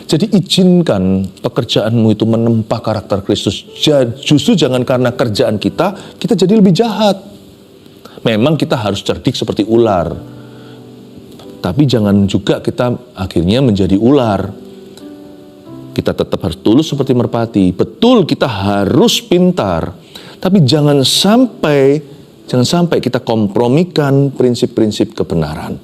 Jadi izinkan pekerjaanmu itu menempa karakter Kristus. Justru jangan karena kerjaan kita jadi lebih jahat. Memang kita harus cerdik seperti ular. Tapi jangan juga kita akhirnya menjadi ular. Kita tetap harus tulus seperti merpati. Betul, kita harus pintar. Tapi jangan sampai kita kompromikan prinsip-prinsip kebenaran.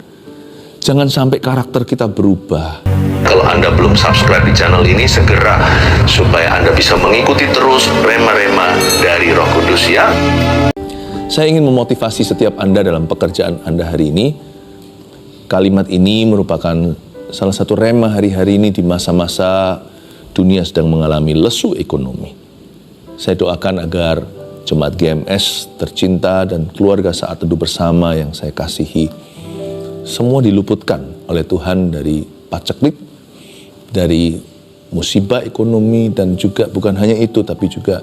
Jangan sampai karakter kita berubah. Kalau Anda belum subscribe di channel ini, segera supaya Anda bisa mengikuti terus rema-rema dari Roh Kudus ya. Saya ingin memotivasi setiap Anda dalam pekerjaan Anda hari ini. Kalimat ini merupakan salah satu rema hari-hari ini di masa-masa dunia sedang mengalami lesu ekonomi. Saya doakan agar Jemaat GMS tercinta dan keluarga Saat Teduh Bersama yang saya kasihi, semua diluputkan oleh Tuhan dari paceklik, dari musibah ekonomi, dan juga bukan hanya itu, tapi juga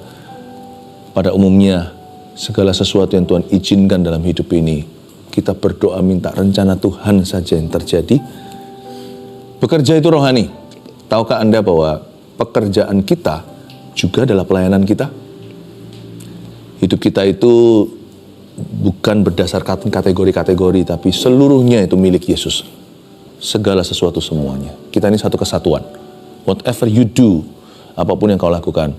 pada umumnya segala sesuatu yang Tuhan izinkan dalam hidup ini. Kita berdoa minta rencana Tuhan saja yang terjadi. Bekerja itu rohani. Tahukah Anda bahwa pekerjaan kita juga adalah pelayanan kita? Hidup kita itu bukan berdasarkan kategori-kategori, tapi seluruhnya itu milik Yesus. Segala sesuatu semuanya. Kita ini satu kesatuan. Whatever you do, apapun yang kau lakukan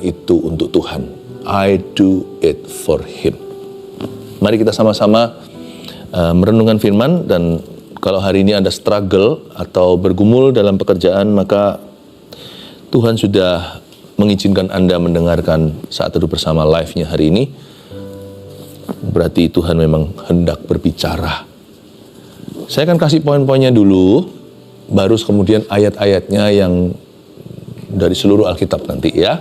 itu untuk Tuhan. I do it for Him. Mari kita sama-sama merenungkan firman, dan kalau hari ini Anda struggle atau bergumul dalam pekerjaan, maka Tuhan sudah mengizinkan Anda mendengarkan Saat Teduh Bersama live-nya hari ini. Berarti Tuhan memang hendak berbicara. Saya akan kasih poin-poinnya dulu, baru kemudian ayat-ayatnya yang dari seluruh Alkitab nanti ya.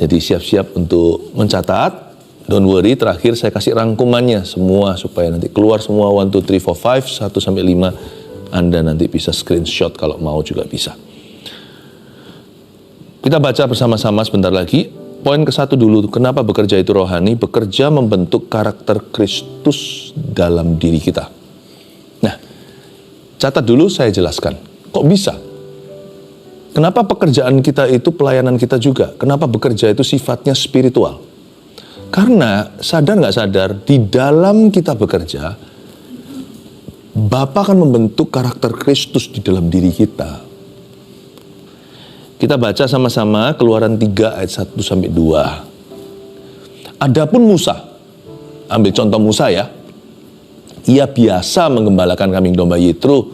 Jadi siap-siap untuk mencatat. Don't worry, terakhir saya kasih rangkumannya semua supaya nanti keluar semua 1, 2, 3, 4, 5, 1 sampai 5. Anda nanti bisa screenshot kalau mau juga bisa. Kita baca bersama-sama sebentar lagi. Poin ke-1 dulu, kenapa bekerja itu rohani? Bekerja membentuk karakter Kristus dalam diri kita. Nah, catat dulu, saya jelaskan. Kok bisa? Kenapa pekerjaan kita itu pelayanan kita juga? Kenapa bekerja itu sifatnya spiritual? Karena sadar nggak sadar, di dalam kita bekerja, Bapa akan membentuk karakter Kristus di dalam diri kita. Kita baca sama-sama Keluaran 3 ayat 1 sampai 2. Adapun Musa, ambil contoh Musa ya. Ia biasa menggembalakan kambing domba Yitro,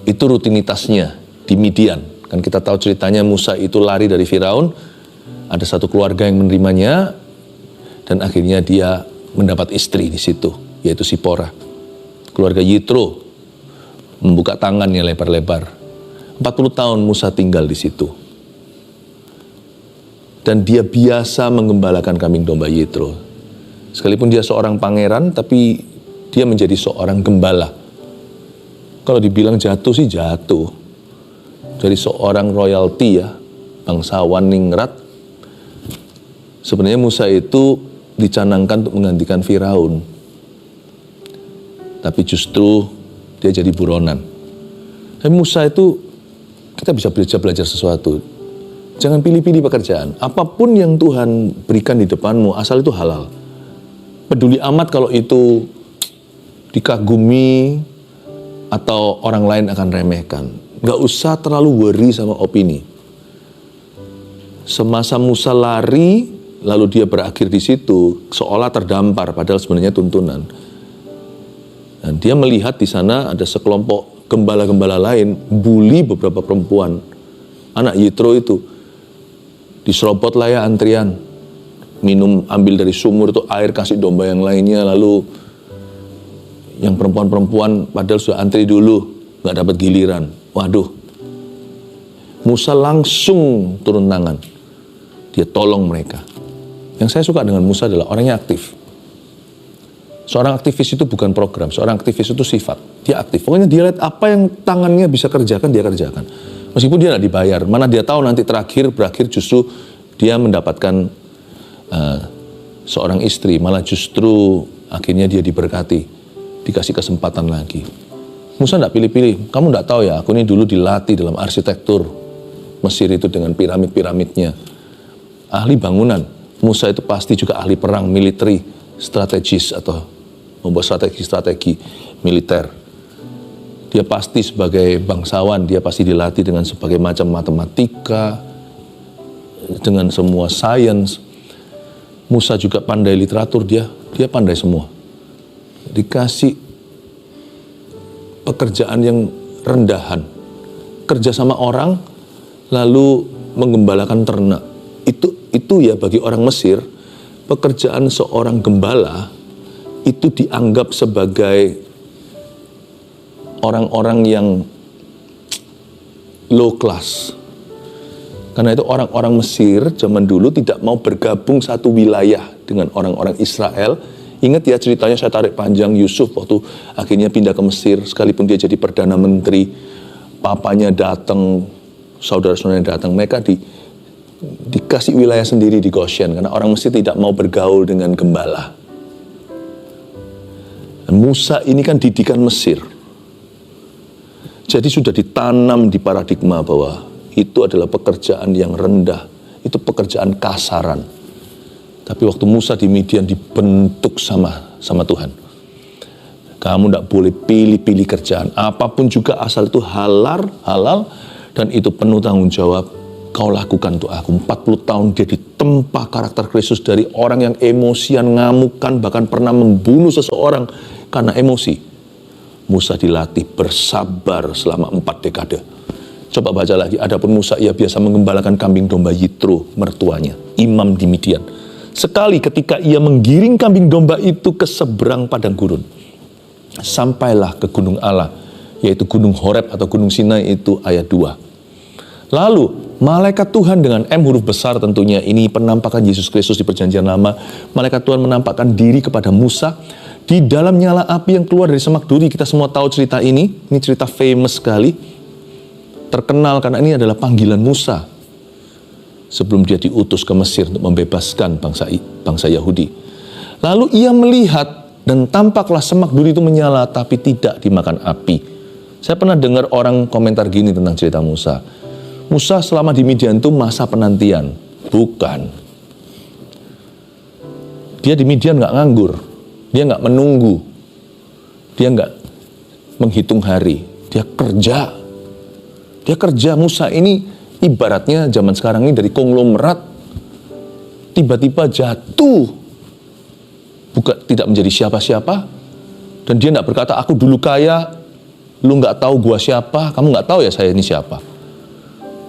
itu rutinitasnya di Midian. Kan kita tahu ceritanya, Musa itu lari dari Firaun, ada satu keluarga yang menerimanya, dan akhirnya dia mendapat istri di situ, yaitu Sipora. Keluarga Yitro membuka tangannya lebar-lebar. 40 tahun Musa tinggal di situ. Dan dia biasa menggembalakan kambing domba Yitro. Sekalipun dia seorang pangeran, tapi dia menjadi seorang gembala. Kalau dibilang jatuh sih jatuh. Dari seorang royalty ya, bangsawan ningrat. Sebenarnya Musa itu dicanangkan untuk menggantikan Firaun. Tapi justru dia jadi buronan. Tapi Musa itu, kita bisa belajar sesuatu. Jangan pilih-pilih pekerjaan. Apapun yang Tuhan berikan di depanmu, asal itu halal. Peduli amat kalau itu dikagumi atau orang lain akan remehkan. Gak usah terlalu worry sama opini. Semasa Musa lari, lalu dia berakhir di situ, seolah terdampar, padahal sebenarnya tuntunan. Dan dia melihat di sana ada sekelompok gembala-gembala lain, bully beberapa perempuan. Anak Yitro itu. Diserobot lah ya antrian. Minum, ambil dari sumur itu air, kasih domba yang lainnya. Lalu yang perempuan-perempuan padahal sudah antri dulu, gak dapat giliran. Waduh. Musa langsung turun tangan. Dia tolong mereka. Yang saya suka dengan Musa adalah orangnya aktif. Seorang aktivis itu bukan program, seorang aktivis itu sifat. Dia aktif. Pokoknya dia lihat apa yang tangannya bisa kerjakan, dia kerjakan. Meskipun dia tidak dibayar, mana dia tahu nanti berakhir justru dia mendapatkan seorang istri, malah justru akhirnya dia diberkati, dikasih kesempatan lagi. Musa tidak pilih-pilih. Kamu tidak tahu ya, aku ini dulu dilatih dalam arsitektur Mesir itu dengan piramid-piramidnya. Ahli bangunan. Musa itu pasti juga ahli perang, military, strategis atau membuat strategi-strategi militer. Dia pasti sebagai bangsawan, dia pasti dilatih dengan sebagai macam matematika, dengan semua sains. Musa juga pandai literatur, dia pandai semua. Dikasih pekerjaan yang rendahan, kerja sama orang, lalu menggembalakan ternak. Itu ya bagi orang Mesir, pekerjaan seorang gembala itu dianggap sebagai orang-orang yang low class. Karena itu orang-orang Mesir zaman dulu tidak mau bergabung satu wilayah dengan orang-orang Israel. Ingat ya ceritanya, saya tarik panjang, Yusuf waktu akhirnya pindah ke Mesir, sekalipun dia jadi Perdana Menteri, papanya datang, saudara-saudaranya datang, mereka dikasih wilayah sendiri di Goshen, karena orang Mesir tidak mau bergaul dengan gembala. Dan Musa ini kan didikan Mesir. Jadi sudah ditanam di paradigma bahwa itu adalah pekerjaan yang rendah, itu pekerjaan kasaran. Tapi waktu Musa di Midian dibentuk sama Tuhan. Kamu tidak boleh pilih-pilih kerjaan. Apapun juga asal itu halal, dan itu penuh tanggung jawab. Kau lakukan untuk aku. 40 tahun dia ditempa karakter Kristus dari orang yang emosian, ngamukan, bahkan pernah membunuh seseorang karena emosi. Musa dilatih bersabar selama 4 dekade. Coba baca lagi. Adapun Musa, ia biasa menggembalakan kambing domba Yitro, mertuanya, imam di Midian. Sekali ketika ia menggiring kambing domba itu ke seberang padang gurun, sampailah ke gunung Allah, yaitu gunung Horeb atau gunung Sinai, itu ayat 2. Lalu malaikat Tuhan dengan M huruf besar, tentunya ini penampakan Yesus Kristus di perjanjian lama. Malaikat Tuhan menampakkan diri kepada Musa di dalam nyala api yang keluar dari semak duri. Kita semua tahu cerita ini cerita famous sekali, terkenal karena ini adalah panggilan Musa sebelum dia diutus ke Mesir untuk membebaskan bangsa Yahudi. Lalu ia melihat dan tampaklah semak duri itu menyala tapi tidak dimakan api. Saya pernah dengar orang komentar gini tentang cerita Musa. Musa selama di Midian itu masa penantian. Bukan. Dia di Midian nggak nganggur. Dia nggak menunggu. Dia nggak menghitung hari. Dia kerja. Musa ini ibaratnya zaman sekarang ini dari konglomerat tiba-tiba jatuh, tidak menjadi siapa-siapa, dan dia tidak berkata aku dulu kaya, lu nggak tahu gua siapa, kamu nggak tahu ya saya ini siapa.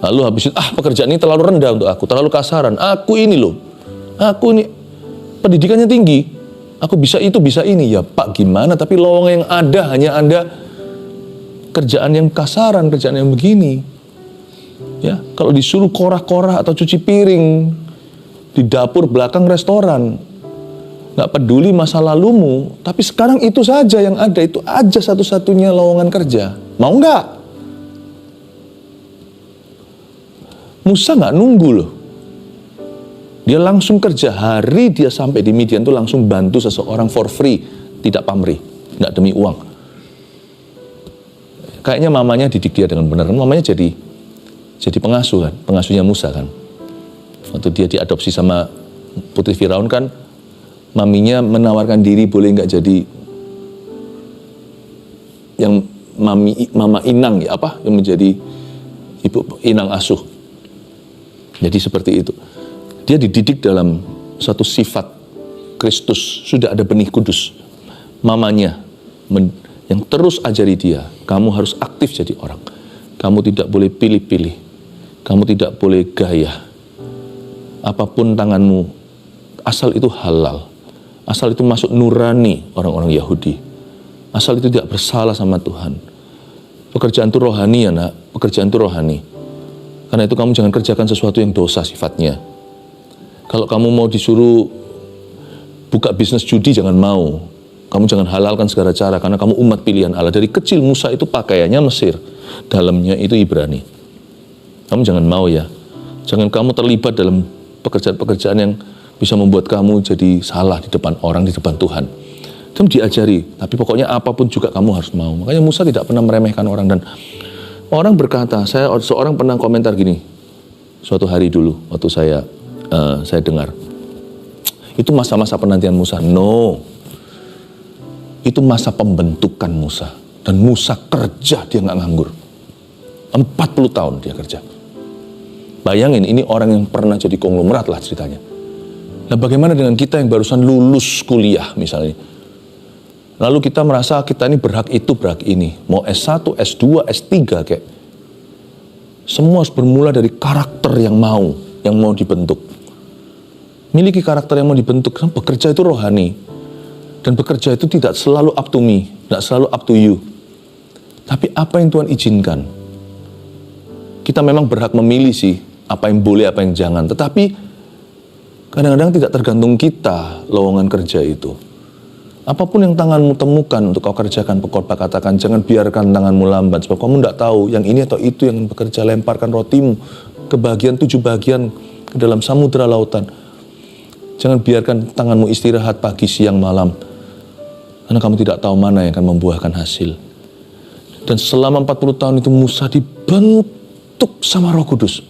Lalu habis itu pekerjaan ini terlalu rendah untuk aku, terlalu kasaran. Aku ini pendidikannya tinggi, aku bisa itu bisa ini. Ya Pak gimana? Tapi lowongan yang ada hanya ada kerjaan yang kasaran, kerjaan yang begini. Ya, kalau disuruh korah-korah atau cuci piring di dapur belakang restoran, nggak peduli masa lalumu, tapi sekarang itu saja yang ada, itu aja satu-satunya lowongan kerja. Mau nggak? Musa nggak nunggu loh. Dia langsung kerja. Hari dia sampai di Midian itu langsung bantu seseorang for free, tidak pamrih, nggak demi uang. Kayaknya mamanya didik dia dengan benar. Mamanya jadi pengasuh kan, pengasuhnya Musa kan. Waktu dia diadopsi sama putri Firaun kan, maminya menawarkan diri boleh nggak jadi yang mama inang ya yang menjadi ibu inang asuh. Jadi seperti itu. Dia dididik dalam satu sifat Kristus, sudah ada benih kudus. Mamanya yang terus ajari dia, kamu harus aktif jadi orang. Kamu tidak boleh pilih-pilih. Kamu tidak boleh gaya. Apapun tanganmu, asal itu halal. Asal itu masuk nurani orang-orang Yahudi. Asal itu tidak bersalah sama Tuhan. Pekerjaan itu rohani ya nak. Pekerjaan itu rohani. Karena itu kamu jangan kerjakan sesuatu yang dosa sifatnya. Kalau kamu mau disuruh buka bisnis judi, jangan mau. Kamu jangan halalkan segala cara, karena kamu umat pilihan Allah. Dari kecil Musa itu pakaiannya Mesir, dalamnya itu Ibrani. Kamu jangan mau ya. Jangan kamu terlibat dalam pekerjaan-pekerjaan yang bisa membuat kamu jadi salah di depan orang, di depan Tuhan. Kamu diajari, tapi pokoknya apapun juga kamu harus mau. Makanya Musa tidak pernah meremehkan orang. Dan orang berkata, seorang pernah komentar gini, suatu hari dulu waktu saya dengar, itu masa-masa penantian Musa. No, itu masa pembentukan Musa. Dan Musa kerja, dia nggak nganggur. 40 tahun dia kerja. Bayangin, ini orang yang pernah jadi konglomerat lah ceritanya. Nah, bagaimana dengan kita yang barusan lulus kuliah misalnya? Lalu kita merasa kita ini berhak itu, berhak ini. Mau S1, S2, S3 kayak. Semua harus bermula dari karakter yang mau dibentuk. Miliki karakter yang mau dibentuk. Bekerja itu rohani. Dan bekerja itu tidak selalu up to me, tidak selalu up to you. Tapi apa yang Tuhan izinkan. Kita memang berhak memilih sih, apa yang boleh, apa yang jangan. Tetapi kadang-kadang tidak tergantung kita lowongan kerja itu. Apapun yang tanganmu temukan untuk kau kerjakan, khotbah katakan, jangan biarkan tanganmu lambat. Sebab kamu tidak tahu yang ini atau itu yang bekerja. Lemparkan rotimu ke bagian 7 bagian ke dalam samudera lautan. Jangan biarkan tanganmu istirahat pagi, siang, malam. Karena kamu tidak tahu mana yang akan membuahkan hasil. Dan selama 40 tahun itu Musa dibentuk sama Roh Kudus.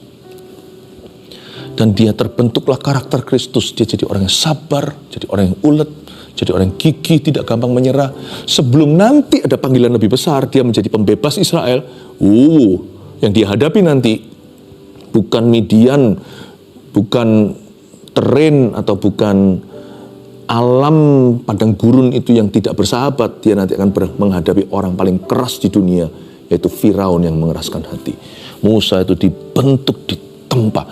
Dan dia terbentuklah karakter Kristus. Dia jadi orang yang sabar, jadi orang yang ulet, jadi orang yang gigih, tidak gampang menyerah. Sebelum nanti ada panggilan lebih besar, dia menjadi pembebas Israel. Yang dihadapi nanti bukan Midian, bukan teren atau bukan alam padang gurun itu yang tidak bersahabat. Dia nanti akan menghadapi orang paling keras di dunia, yaitu Firaun yang mengeraskan hati. Musa itu dibentuk, ditempa.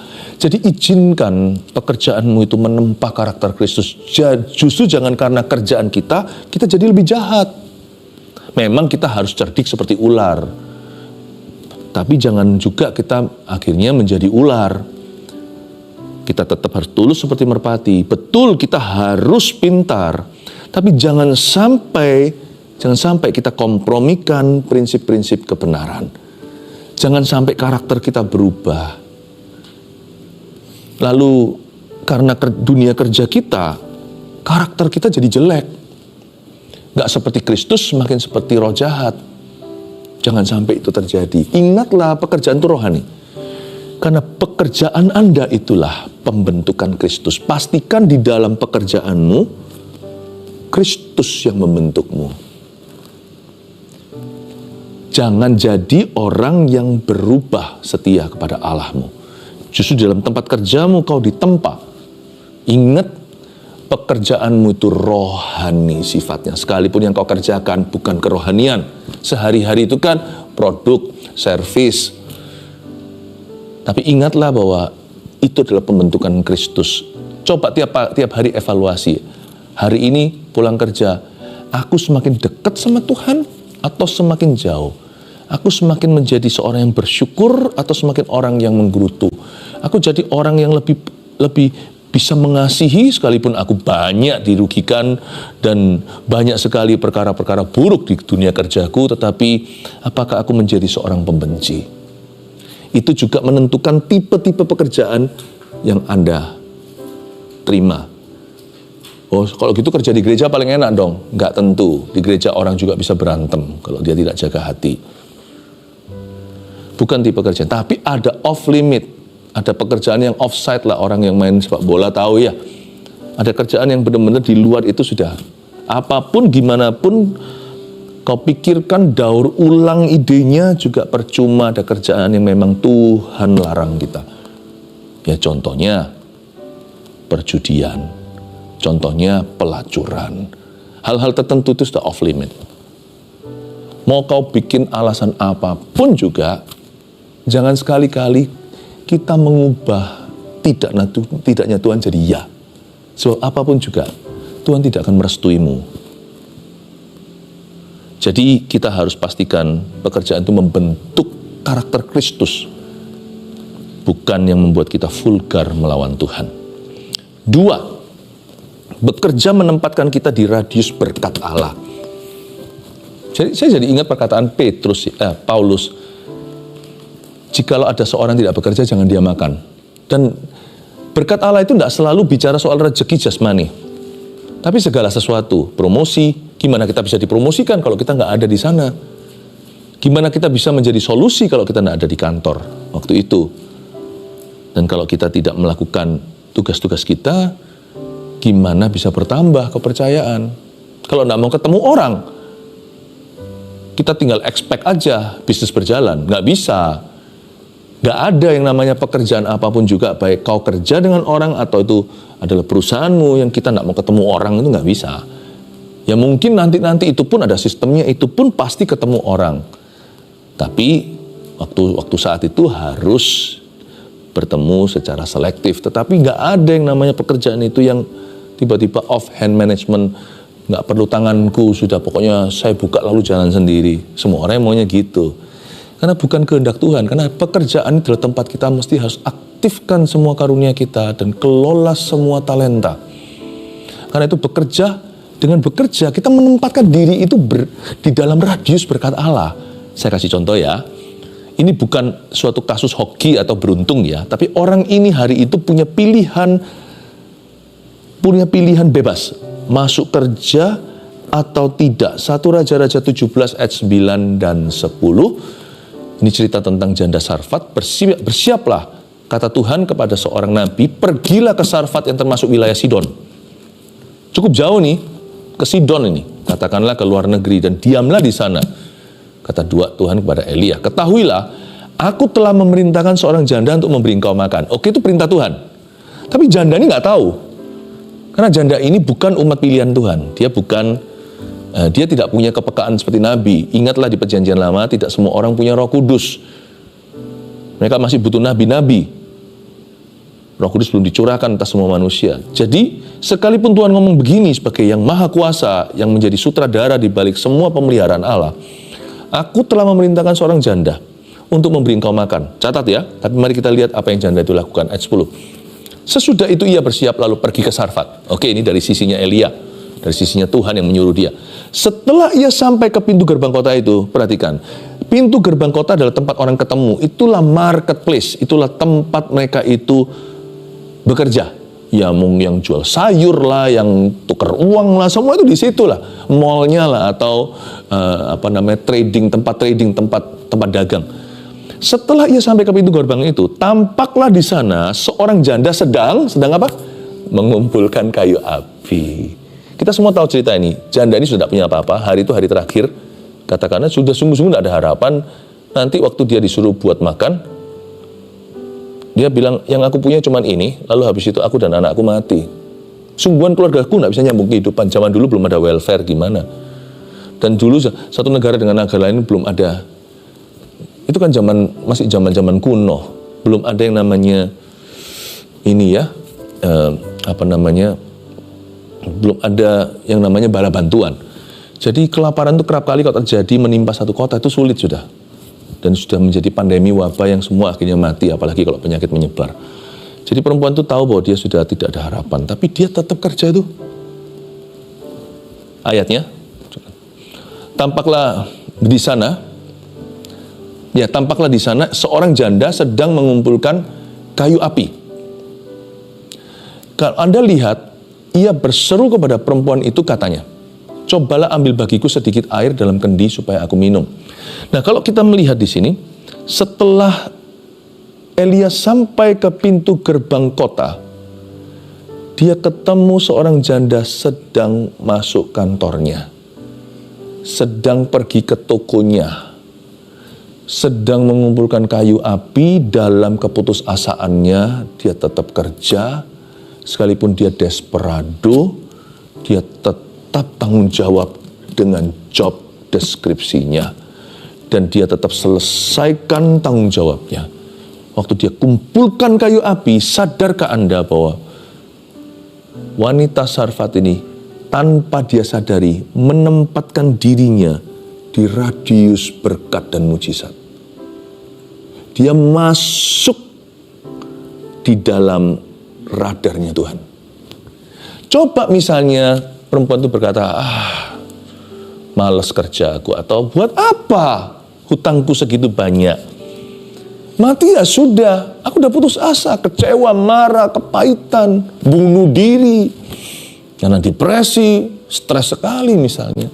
Jadi izinkan pekerjaanmu itu menempa karakter Kristus. Justru jangan karena kerjaan kita jadi lebih jahat. Memang kita harus cerdik seperti ular. Tapi jangan juga kita akhirnya menjadi ular. Kita tetap harus tulus seperti merpati. Betul, kita harus pintar. Tapi jangan sampai kita kompromikan prinsip-prinsip kebenaran. Jangan sampai karakter kita berubah. Lalu karena dunia kerja kita, karakter kita jadi jelek. Gak seperti Kristus, semakin seperti roh jahat. Jangan sampai itu terjadi. Ingatlah, pekerjaan itu rohani. Karena pekerjaan Anda itulah pembentukan Kristus. Pastikan di dalam pekerjaanmu, Kristus yang membentukmu. Jangan jadi orang yang berubah setia kepada Allahmu. Justru dalam tempat kerjamu kau ditempa. Ingat, pekerjaanmu itu rohani sifatnya. Sekalipun yang kau kerjakan bukan kerohanian. Sehari-hari itu kan produk, servis. Tapi ingatlah bahwa itu adalah pembentukan Kristus. Coba tiap hari evaluasi. Hari ini pulang kerja, aku semakin dekat sama Tuhan atau semakin jauh? Aku semakin menjadi seorang yang bersyukur atau semakin orang yang menggerutu? Aku jadi orang yang lebih bisa mengasihi sekalipun aku banyak dirugikan dan banyak sekali perkara-perkara buruk di dunia kerjaku, tetapi apakah aku menjadi seorang pembenci? Itu juga menentukan tipe-tipe pekerjaan yang Anda terima. Oh, kalau gitu kerja di gereja paling enak dong. Nggak tentu. Di gereja orang juga bisa berantem kalau dia tidak jaga hati. Bukan tipe kerjaan, tapi ada off limit. Ada pekerjaan yang offside lah, orang yang main sepak bola tahu ya. Ada kerjaan yang benar-benar di luar itu sudah. Apapun, gimana pun kau pikirkan, daur ulang idenya juga percuma. Ada kerjaan yang memang Tuhan larang kita. Ya contohnya perjudian. Contohnya pelacuran. Hal-hal tertentu itu sudah off limit. Mau kau bikin alasan apapun juga, jangan sekali-kali kita mengubah tidaknya Tuhan jadi ya. Sebab apapun juga, Tuhan tidak akan merestuimu. Jadi kita harus pastikan pekerjaan itu membentuk karakter Kristus. Bukan yang membuat kita vulgar melawan Tuhan. 2, bekerja menempatkan kita di radius berkat Allah. Saya jadi ingat perkataan Paulus. Jikalau ada seorang tidak bekerja, jangan dia makan. Dan berkat Allah itu tidak selalu bicara soal rezeki jasmani. Tapi segala sesuatu, promosi, gimana kita bisa dipromosikan kalau kita nggak ada di sana? Gimana kita bisa menjadi solusi kalau kita nggak ada di kantor waktu itu? Dan kalau kita tidak melakukan tugas-tugas kita, gimana bisa bertambah kepercayaan? Kalau nggak mau ketemu orang, kita tinggal expect aja bisnis berjalan. Nggak bisa. Nggak ada yang namanya pekerjaan apapun juga, baik kau kerja dengan orang atau itu adalah perusahaanmu yang kita nggak mau ketemu orang, itu nggak bisa. Ya mungkin nanti itu pun ada sistemnya, itu pun pasti ketemu orang. Tapi waktu saat itu harus bertemu secara selektif. Tetapi nggak ada yang namanya pekerjaan itu yang tiba-tiba off hand management, nggak perlu tanganku, sudah pokoknya saya buka lalu jalan sendiri. Semua orang maunya gitu. Karena bukan kehendak Tuhan, karena pekerjaan adalah tempat kita mesti harus aktifkan semua karunia kita dan kelola semua talenta. Karena itu dengan bekerja kita menempatkan diri itu di dalam radius berkat Allah. Saya kasih contoh ya, ini bukan suatu kasus hoki atau beruntung ya, tapi orang ini hari itu punya pilihan bebas, masuk kerja atau tidak. 1 Raja-Raja 17 ayat 9 dan 10. Ini cerita tentang janda Sarfat. Bersiaplah, kata Tuhan kepada seorang nabi, pergilah ke Sarfat yang termasuk wilayah Sidon. Cukup jauh nih, ke Sidon ini. Katakanlah ke luar negeri dan diamlah di sana. Kata Tuhan kepada Elia, ketahuilah, aku telah memerintahkan seorang janda untuk memberi engkau makan. Oke, itu perintah Tuhan. Tapi janda ini nggak tahu. Karena janda ini bukan umat pilihan Tuhan. Dia tidak punya kepekaan seperti Nabi. Ingatlah di perjanjian lama tidak semua orang punya Roh Kudus. Mereka masih butuh nabi-nabi. Roh Kudus belum dicurahkan atas semua manusia. Jadi sekalipun Tuhan ngomong begini sebagai yang maha kuasa, yang menjadi sutradara di balik semua pemeliharaan Allah, aku telah memerintahkan seorang janda untuk memberi engkau makan. Catat ya, tapi mari kita lihat apa yang janda itu lakukan. Ayat 10. Sesudah itu ia bersiap lalu pergi ke Sarfat. Oke, ini dari sisinya Elia. Dari sisinya Tuhan yang menyuruh dia. Setelah ia sampai ke pintu gerbang kota itu, perhatikan, pintu gerbang kota adalah tempat orang ketemu. Itulah marketplace, itulah tempat mereka itu bekerja. Ya, yang jual sayur lah, yang tukar uang lah, semua itu di situ lah. Mallnya lah, atau tempat trading, tempat dagang. Setelah ia sampai ke pintu gerbang itu, tampaklah di sana seorang janda sedang apa? Mengumpulkan kayu api. Kita semua tahu cerita ini. Janda ini sudah punya apa-apa. Hari itu hari terakhir. Katakanlah sudah sungguh-sungguh tidak ada harapan. Nanti waktu dia disuruh buat makan, dia bilang, yang aku punya cuma ini. Lalu habis itu aku dan anakku mati. Sungguhan keluargaku tidak bisa nyambung kehidupan. Zaman dulu belum ada welfare gimana. Dan dulu satu negara dengan negara lain belum ada. Itu kan masih zaman kuno. Belum ada yang namanya ini ya. Belum ada yang namanya bala bantuan. Jadi kelaparan itu kerap kali kalau terjadi menimpa satu kota itu sulit sudah. Dan sudah menjadi pandemi wabah yang semua akhirnya mati, apalagi kalau penyakit menyebar. Jadi perempuan itu tahu bahwa dia sudah tidak ada harapan, tapi dia tetap kerja itu. Ayatnya, tampaklah di sana seorang janda sedang mengumpulkan kayu api. Kalau Anda lihat, ia berseru kepada perempuan itu, katanya, cobalah ambil bagiku sedikit air dalam kendi supaya aku minum. Nah, kalau kita melihat di sini, setelah Elia sampai ke pintu gerbang kota, dia ketemu seorang janda sedang masuk kantornya, sedang pergi ke tokonya, sedang mengumpulkan kayu api. Dalam keputusasaannya, dia tetap kerja. Sekalipun dia desperado, dia tetap tanggung jawab dengan job deskripsinya. Dan dia tetap selesaikan tanggung jawabnya. Waktu dia kumpulkan kayu api, sadarkah Anda bahwa wanita Sarfat ini tanpa dia sadari menempatkan dirinya di radius berkat dan mujizat. Dia masuk di dalam radarnya Tuhan. Coba misalnya perempuan itu berkata, males kerja aku, atau buat apa hutangku segitu banyak, mati ya sudah, aku udah putus asa, kecewa, marah, kepahitan, bunuh diri. karena depresi, stres sekali misalnya.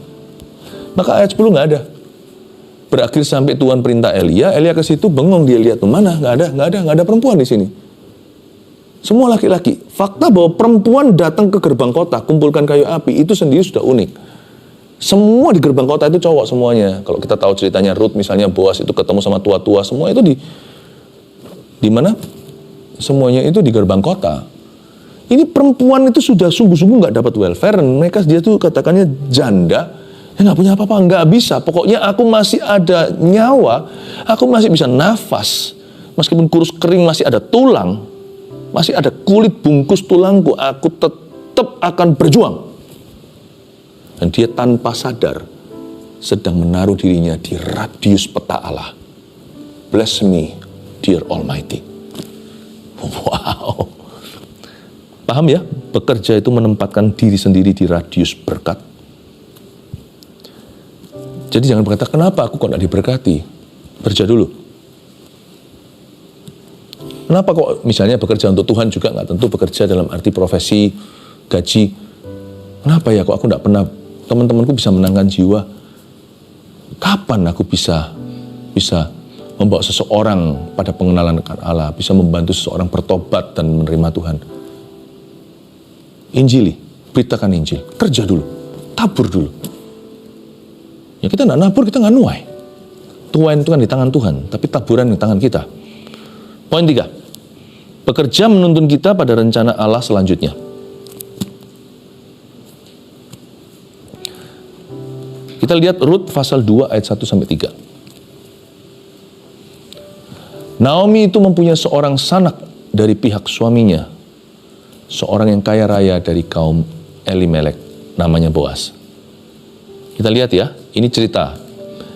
Maka ayat 10 nggak ada. Berakhir sampai Tuhan perintah Elia ke situ bengong, dia lihat tuh mana, nggak ada perempuan di sini. Semua laki-laki. Fakta bahwa perempuan datang ke gerbang kota, kumpulkan kayu api, itu sendiri sudah unik. Semua di gerbang kota itu cowok semuanya. Kalau kita tahu ceritanya Ruth misalnya, Boas itu ketemu sama tua-tua, semua itu di mana? Semuanya itu di gerbang kota. Ini perempuan itu sudah sungguh-sungguh nggak dapat welfare. Mereka dia tuh katakannya janda, nggak punya apa-apa, nggak bisa. Pokoknya aku masih ada nyawa, aku masih bisa nafas. Meskipun kurus kering masih ada tulang, masih ada kulit bungkus tulangku, aku tetap akan berjuang. Dan dia tanpa sadar sedang menaruh dirinya di radius peta Allah. Bless me, dear Almighty. Wow. Paham ya? Bekerja itu menempatkan diri sendiri di radius berkat. Jadi jangan berkata, kenapa aku kok tidak diberkati? Kerja dulu. Kenapa kok misalnya bekerja untuk Tuhan juga nggak tentu bekerja dalam arti profesi, gaji. Kenapa ya kok aku tidak pernah, teman-temanku bisa menangkan jiwa. Kapan aku bisa membawa seseorang pada pengenalan akan Allah, bisa membantu seseorang bertobat dan menerima Tuhan. Injili, beritakan Injil, kerja dulu, tabur dulu. Ya kita nggak nabur, kita nggak nuai. Tuain itu kan di tangan Tuhan, tapi taburan di tangan kita. Poin 3, bekerja menuntun kita pada rencana Allah selanjutnya. Kita lihat Rut pasal 2 ayat 1-3. Naomi itu mempunyai seorang sanak dari pihak suaminya, seorang yang kaya raya dari kaum Elimelek, namanya Boas. Kita lihat ya, ini cerita.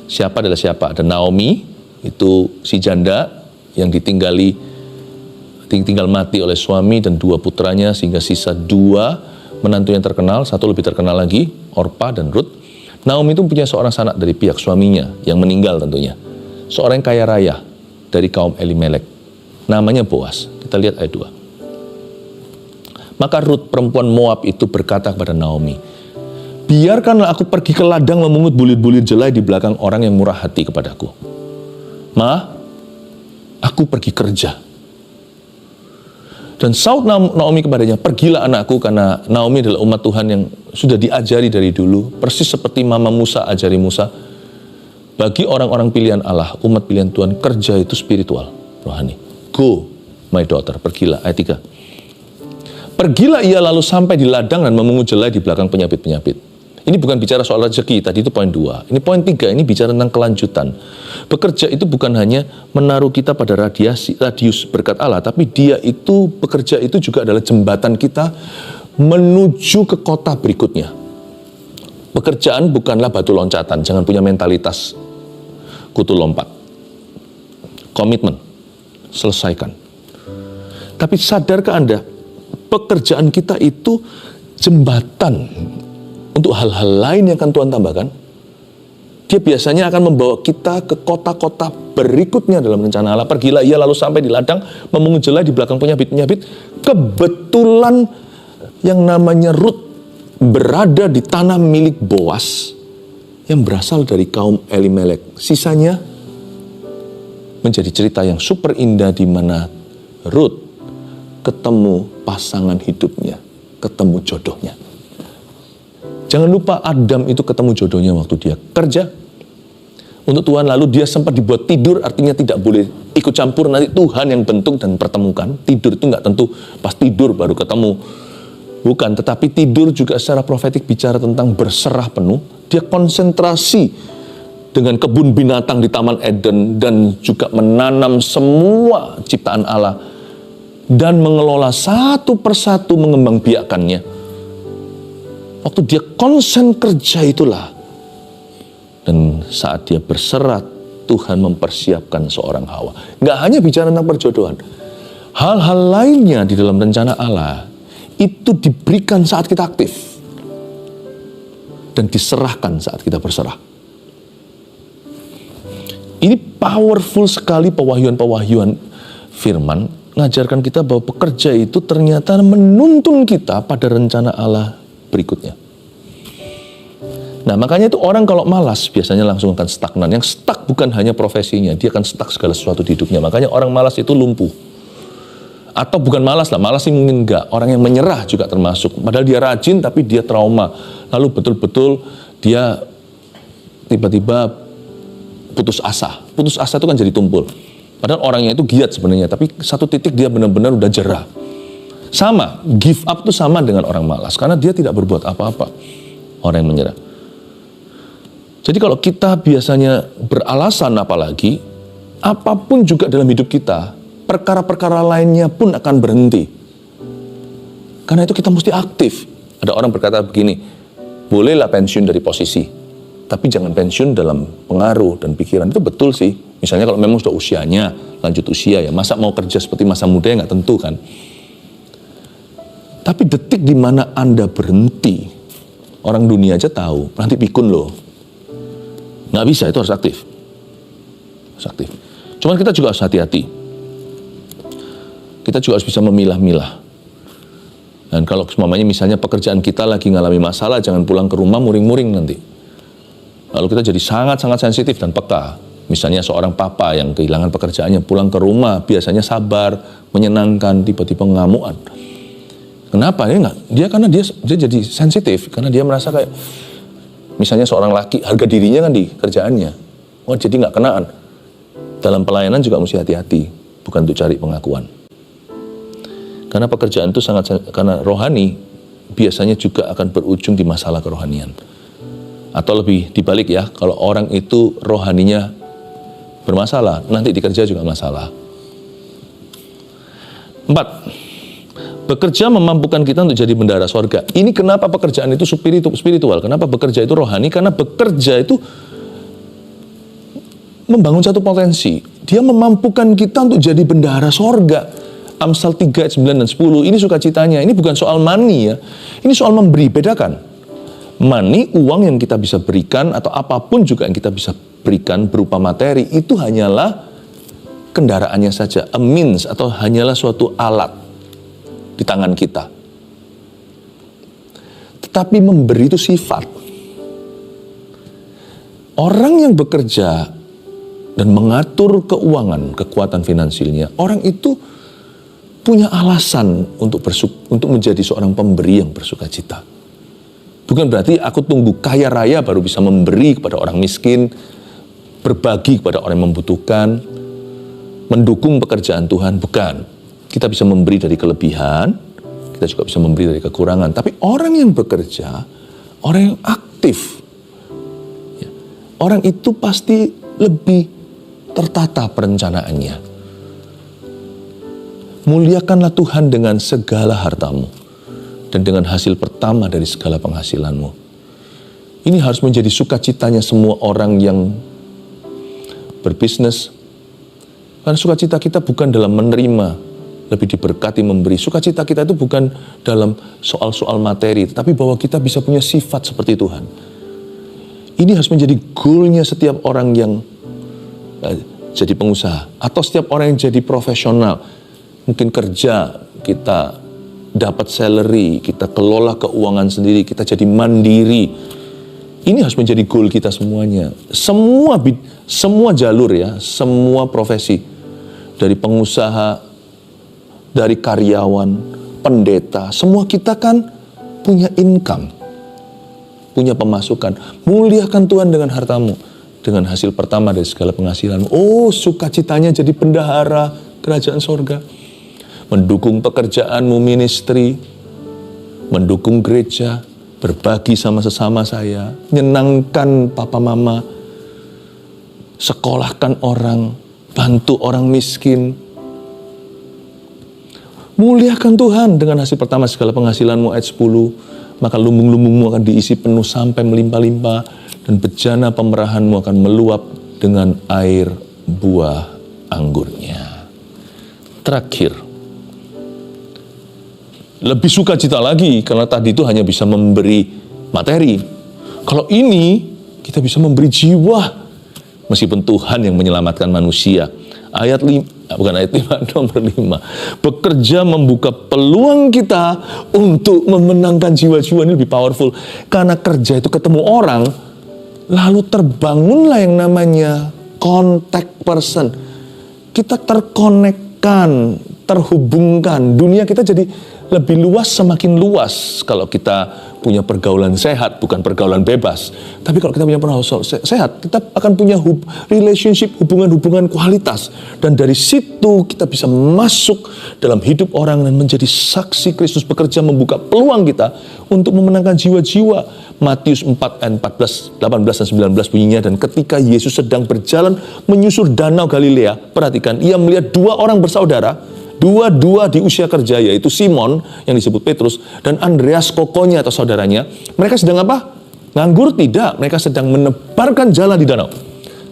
Siapa adalah siapa? Ada Naomi, itu si janda yang tinggal mati oleh suami dan 2 putranya, sehingga sisa 2 menantu yang terkenal, 1 lebih terkenal lagi, Orpa dan Rut. Naomi itu punya seorang sanak dari pihak suaminya yang meninggal tentunya. Seorang yang kaya raya dari kaum Elimelek, namanya Boas. Kita lihat ayat 2. Maka Rut perempuan Moab itu berkata kepada Naomi, biarkanlah aku pergi ke ladang memungut bulir-bulir jelai di belakang orang yang murah hati kepadaku. Ma, aku pergi kerja. Dan saut Naomi kepadanya, pergilah anakku, karena Naomi adalah umat Tuhan yang sudah diajari dari dulu, persis seperti Mama Musa ajari Musa. Bagi orang-orang pilihan Allah, umat pilihan Tuhan, kerja itu spiritual, rohani. Go, my daughter, pergilah. Ayat 3. Pergilah ia lalu sampai di ladang dan memungut jelai di belakang penyapit-penyapit. Ini bukan bicara soal rezeki, tadi itu poin 2. Ini poin 3, ini bicara tentang kelanjutan. Bekerja itu bukan hanya menaruh kita pada radius berkat Allah, tapi dia itu, bekerja itu juga adalah jembatan kita menuju ke kota berikutnya. Pekerjaan bukanlah batu loncatan, jangan punya mentalitas kutu lompat. Komitmen, selesaikan. Tapi sadarkah Anda, pekerjaan kita itu jembatan untuk hal-hal lain yang akan Tuhan tambahkan. Dia biasanya akan membawa kita ke kota-kota berikutnya dalam rencana Allah. Pergilah ia lalu sampai di ladang memungut jelai di belakang penyapit-penyapit. Kebetulan yang namanya Rut berada di tanah milik Boas yang berasal dari kaum Elimelek. Sisanya menjadi cerita yang super indah di mana Rut ketemu pasangan hidupnya, ketemu jodohnya. Jangan lupa Adam itu ketemu jodohnya waktu dia kerja untuk Tuhan, lalu dia sempat dibuat tidur, artinya tidak boleh ikut campur, nanti Tuhan yang bentuk dan pertemukan. Tidur itu nggak tentu pas tidur baru ketemu, bukan, tetapi tidur juga secara profetik bicara tentang berserah penuh. Dia konsentrasi dengan kebun binatang di Taman Eden dan juga menanam semua ciptaan Allah dan mengelola satu persatu, mengembangbiakannya. Waktu dia konsen kerja itulah, dan saat dia berserah, Tuhan mempersiapkan seorang Hawa. Nggak hanya bicara tentang perjodohan, hal-hal lainnya di dalam rencana Allah itu diberikan saat kita aktif dan diserahkan saat kita berserah. Ini powerful sekali pewahyuan-pewahyuan firman, mengajarkan kita bahwa pekerja itu ternyata menuntun kita pada rencana Allah berikutnya. Nah, makanya itu orang kalau malas biasanya langsung akan stagnan. Yang stuck bukan hanya profesinya, dia akan stuck segala sesuatu di hidupnya. Makanya orang malas itu lumpuh. Atau bukan malas lah, malas sih mungkin enggak. Orang yang menyerah juga termasuk. Padahal dia rajin tapi dia trauma. Lalu betul-betul dia tiba-tiba putus asa. Putus asa itu kan jadi tumpul. Padahal orangnya itu giat sebenarnya, tapi satu titik dia benar-benar udah jerah. Sama, give up itu sama dengan orang malas, karena dia tidak berbuat apa-apa. Orang yang menyerah. Jadi kalau kita biasanya beralasan apalagi, apapun juga dalam hidup kita, perkara-perkara lainnya pun akan berhenti. Karena itu kita mesti aktif. Ada orang berkata begini, bolehlah pensiun dari posisi, tapi jangan pensiun dalam pengaruh dan pikiran. Itu betul sih. Misalnya kalau memang sudah usianya, lanjut usia ya, masa mau kerja seperti masa muda ya nggak tentu kan. Tapi detik di mana Anda berhenti, orang dunia aja tahu, nanti pikun loh. Nggak bisa, itu harus aktif. Harus aktif. Cuman kita juga harus hati-hati. Kita juga harus bisa memilah-milah. Dan kalau semuanya misalnya pekerjaan kita lagi ngalami masalah, jangan pulang ke rumah muring-muring nanti. Lalu kita jadi sangat-sangat sensitif dan peka. Misalnya seorang papa yang kehilangan pekerjaannya, pulang ke rumah biasanya sabar, menyenangkan, tiba-tiba ngamuan. Kenapa? Karena dia jadi sensitif, karena dia merasa kayak misalnya seorang laki harga dirinya kan di kerjaannya. Oh, jadi nggak kenaan. Dalam pelayanan juga mesti hati-hati, bukan untuk cari pengakuan. Karena pekerjaan itu karena rohani biasanya juga akan berujung di masalah kerohanian. Atau lebih dibalik ya, kalau orang itu rohaninya bermasalah, nanti di kerja juga masalah. 4. Bekerja memampukan kita untuk jadi bendahara sorga. Ini kenapa pekerjaan itu spiritual. Kenapa bekerja itu rohani? Karena bekerja itu membangun satu potensi. Dia memampukan kita untuk jadi bendahara sorga. Amsal 3 ayat 9 dan 10. Ini sukacitanya. Ini bukan soal money ya. Ini soal memberi. Bedakan. Money, uang yang kita bisa berikan, atau apapun juga yang kita bisa berikan berupa materi, itu hanyalah kendaraannya saja, a means, atau hanyalah suatu alat di tangan kita. Tetapi memberi itu sifat. Orang yang bekerja dan mengatur keuangan, kekuatan finansialnya, orang itu punya alasan untuk menjadi seorang pemberi yang bersukacita. Bukan berarti aku tunggu kaya raya baru bisa memberi kepada orang miskin, berbagi kepada orang yang membutuhkan, mendukung pekerjaan Tuhan. Bukan. Kita bisa memberi dari kelebihan, kita juga bisa memberi dari kekurangan. Tapi orang yang bekerja, orang yang aktif, ya, orang itu pasti lebih tertata perencanaannya. Muliakanlah Tuhan dengan segala hartamu dan dengan hasil pertama dari segala penghasilanmu. Ini harus menjadi sukacitanya semua orang yang berbisnis. Karena sukacita kita bukan dalam menerima, lebih diberkati memberi. Sukacita kita itu bukan dalam soal-soal materi, tetapi bahwa kita bisa punya sifat seperti Tuhan. Ini harus menjadi goalnya setiap orang yang jadi pengusaha, atau setiap orang yang jadi profesional. Mungkin kerja, kita dapat salary, kita kelola keuangan sendiri, kita jadi mandiri. Ini harus menjadi goal kita semuanya. Semua jalur ya, semua profesi. Dari pengusaha, dari karyawan, pendeta, semua kita kan punya income, punya pemasukan. Muliakan Tuhan dengan hartamu, dengan hasil pertama dari segala penghasilanmu. Oh, sukacitanya jadi bendahara kerajaan sorga. Mendukung pekerjaanmu ministry, mendukung gereja, berbagi sama sesama saya, menyenangkan papa mama, sekolahkan orang, bantu orang miskin. Muliakan Tuhan dengan hasil pertama segala penghasilanmu ayat 10, maka lumbung-lumbungmu akan diisi penuh sampai melimpah-limpah, dan bejana pemerahanmu akan meluap dengan air buah anggurnya. Terakhir, lebih sukacita lagi karena tadi itu hanya bisa memberi materi. Kalau ini kita bisa memberi jiwa. Meskipun Tuhan yang menyelamatkan manusia, Ayat 5, bukan ayat 5, nomor 5. Bekerja membuka peluang kita untuk memenangkan jiwa-jiwa. Ini lebih powerful. Karena kerja itu ketemu orang, lalu terbangunlah yang namanya contact person. Kita terkonekkan, terhubungkan. Dunia kita jadi lebih luas, semakin luas kalau kita punya pergaulan sehat, bukan pergaulan bebas. Tapi kalau kita punya pergaulan sehat, kita akan punya relationship, hubungan-hubungan kualitas. Dan dari situ kita bisa masuk dalam hidup orang dan menjadi saksi Kristus, bekerja membuka peluang kita untuk memenangkan jiwa-jiwa. Matius 4 ayat 14, 18 dan 19 bunyinya, dan ketika Yesus sedang berjalan menyusur danau Galilea, perhatikan, ia melihat dua orang bersaudara, dua-dua di usia kerja, yaitu Simon yang disebut Petrus dan Andreas kokonya atau saudaranya. Mereka sedang apa? Nganggur? Tidak, mereka sedang menebarkan jala di danau,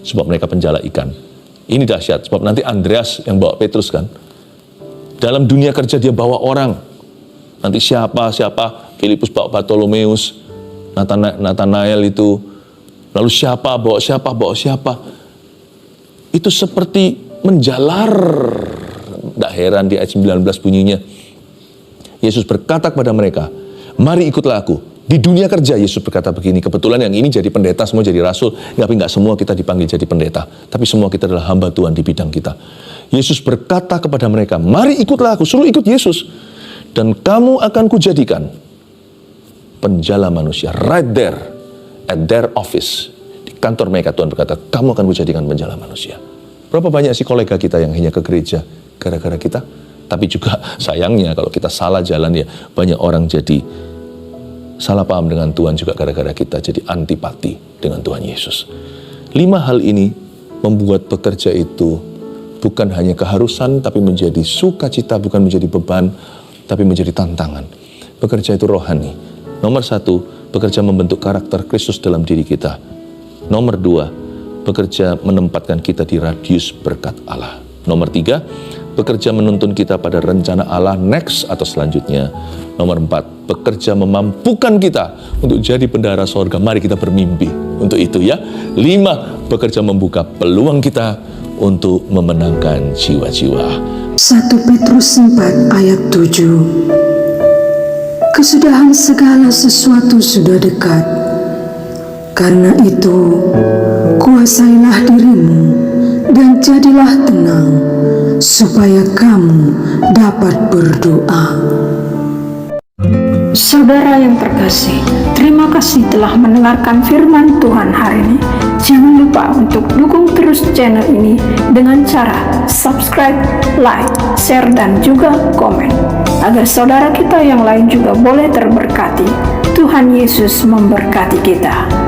sebab mereka penjala ikan. Ini dahsyat, sebab nanti Andreas yang bawa Petrus kan. Dalam dunia kerja dia bawa orang. Nanti siapa? Filipus bawa Bartolomeus, Nathanael itu. Lalu siapa? Bawa siapa? Itu seperti menjalar. Tidak heran di ayat 19 bunyinya, Yesus berkata kepada mereka, mari ikutlah aku. Di dunia kerja Yesus berkata begini. Kebetulan yang ini jadi pendeta, semua jadi rasul. Tapi nggak semua kita dipanggil jadi pendeta, tapi semua kita adalah hamba Tuhan di bidang kita. Yesus berkata kepada mereka, mari ikutlah aku. Suruh ikut Yesus, dan kamu akan kujadikan penjala manusia. Right there, at their office, di kantor mereka Tuhan berkata, kamu akan kujadikan penjala manusia. Berapa banyak sih kolega kita yang hanya ke gereja gara-gara kita? Tapi juga sayangnya kalau kita salah jalan ya, banyak orang jadi salah paham dengan Tuhan juga gara-gara kita jadi antipati dengan Tuhan Yesus. 5 hal ini membuat bekerja itu bukan hanya keharusan, tapi menjadi sukacita, bukan menjadi beban, tapi menjadi tantangan. Bekerja itu rohani. Nomor 1, bekerja membentuk karakter Kristus dalam diri kita. Nomor 2, bekerja menempatkan kita di radius berkat Allah. Nomor 3, bekerja menuntun kita pada rencana Allah next atau selanjutnya. Nomor 4, bekerja memampukan kita untuk jadi bendahara sorga. Mari kita bermimpi untuk itu ya. 5, bekerja membuka peluang kita untuk memenangkan jiwa-jiwa. 1 Petrus 4 ayat 7. Kesudahan segala sesuatu sudah dekat. Karena itu, kuasailah dirimu dan jadilah tenang, supaya kamu dapat berdoa. Saudara yang terkasih, terima kasih telah mendengarkan firman Tuhan hari ini. Jangan lupa untuk dukung terus channel ini dengan cara subscribe, like, share, dan juga komen, agar saudara kita yang lain juga boleh terberkati. Tuhan Yesus memberkati kita.